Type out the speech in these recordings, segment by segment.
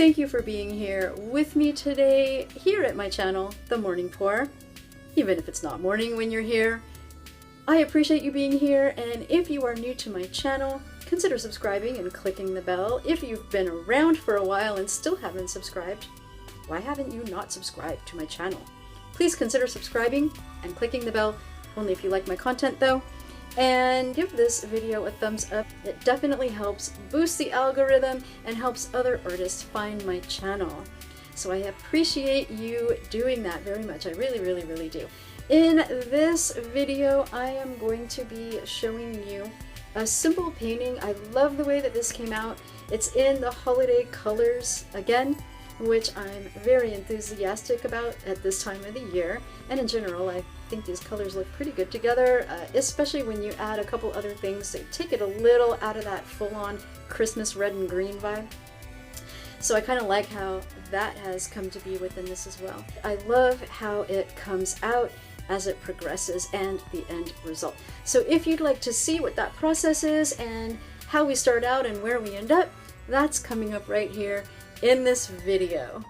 Thank you for being here with me today, here at my channel, The Morning Pour. Even if it's not morning when you're here, I appreciate you being here, and if you are new to my channel, consider subscribing and clicking the bell. If you've been around for a while and still haven't subscribed, why haven't you not subscribed to my channel? Please consider subscribing and clicking the bell, only if you like my content though. And give this video a thumbs up. It definitely helps boost the algorithm and helps other artists find my channel. So I appreciate you doing that very much. I really do. In this video, I am going to be showing you a simple painting. I love the way that this came out. It's in the holiday colors again, which I'm very enthusiastic about at this time of the year. And in general, I think these colors look pretty good together, especially when you add a couple other things. They take it a little out of that full-on Christmas red and green vibe. So I kind of like how that has come to be within this as well. I love how it comes out as it progresses and the end result. So if you'd like to see what that process is and how we start out and where we end up, that's coming up right here in this video.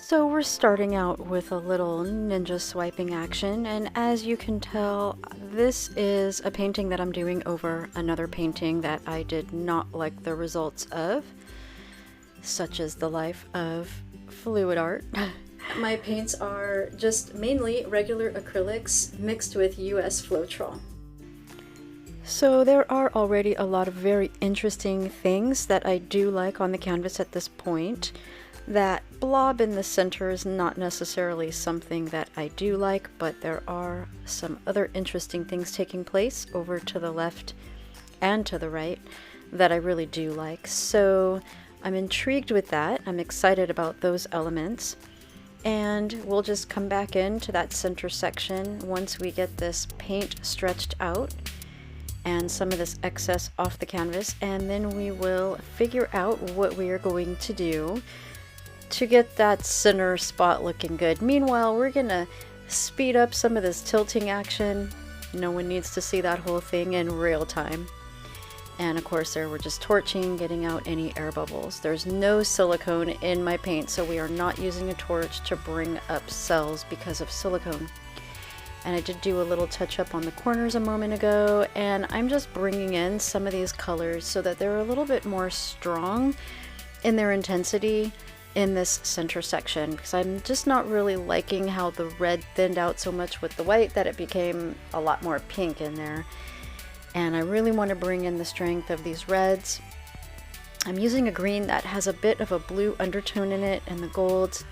So we're starting out with a little ninja swiping action, and as you can tell, this is a painting that I'm doing over another painting that I did not like the results of, such as the life of fluid art. My paints are just mainly regular acrylics mixed with US Floetrol. So there are already a lot of very interesting things that I do like on the canvas at this point. That blob in the center is not necessarily something that I do like, but there are some other interesting things taking place over to the left and to the right that I really do like. So I'm intrigued with that. I'm excited about those elements. And we'll just come back into that center section once we get this paint stretched out and some of this excess off the canvas, and then we will figure out what we are going to do to get that center spot looking good. Meanwhile, we're gonna speed up some of this tilting action. No one needs to see that whole thing in real time. And of course there we're just torching, getting out any air bubbles. There's no silicone in my paint, so we are not using a torch to bring up cells because of silicone. And I did do a little touch up on the corners a moment ago, and I'm just bringing in some of these colors so that they're a little bit more strong in their intensity in this center section, because I'm just not really liking how the red thinned out so much with the white that it became a lot more pink in there. And I really want to bring in the strength of these reds. I'm using a green that has a bit of a blue undertone in it, and the golds.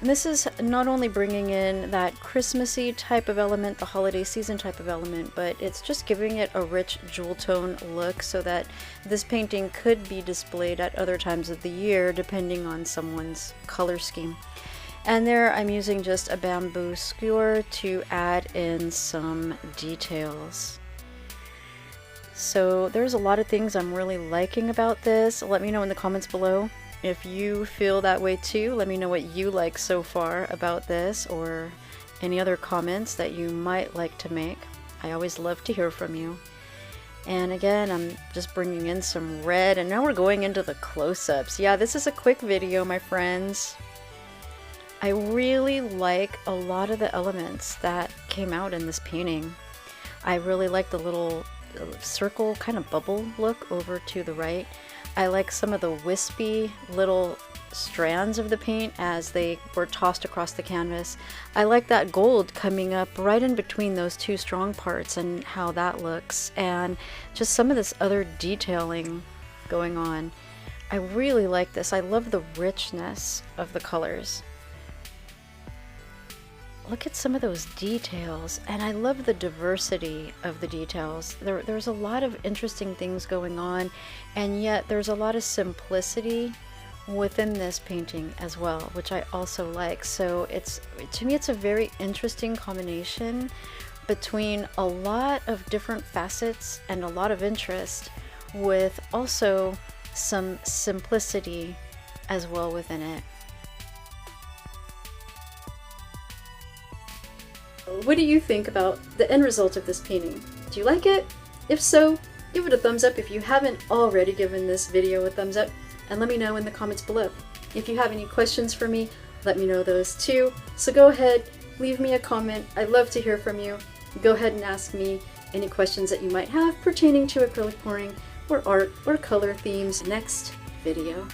And this is not only bringing in that Christmassy type of element, the holiday season type of element, but it's just giving it a rich jewel tone look so that this painting could be displayed at other times of the year depending on someone's color scheme. And there I'm using just a bamboo skewer to add in some details. So there's a lot of things I'm really liking about this. Let me know in the comments below if you feel that way too. Let me know what you like so far about this, or any other comments that you might like to make. I always love to hear from you. And again, I'm just bringing in some red, and now we're going into the close-ups. Yeah, this is a quick video, my friends. I really like a lot of the elements that came out in this painting. I really like the little circle kind of bubble look over to the right. I like some of the wispy little strands of the paint as they were tossed across the canvas. I like that gold coming up right in between those two strong parts and how that looks, and just some of this other detailing going on. I really like this. I love the richness of the colors. Look at some of those details, and I love the diversity of the details. There's a lot of interesting things going on, and yet there's a lot of simplicity within this painting as well, which I also like. So to me it's a very interesting combination between a lot of different facets and a lot of interest, with also some simplicity as well within it. what do you think about the end result of this painting? Do you like it? If so, give it a thumbs up if you haven't already given this video a thumbs up, and let me know in the comments below. If you have any questions for me, let me know those too. So go ahead, leave me a comment. I'd love to hear from you. Go ahead and ask me any questions that you might have pertaining to acrylic pouring or art or color themes next video.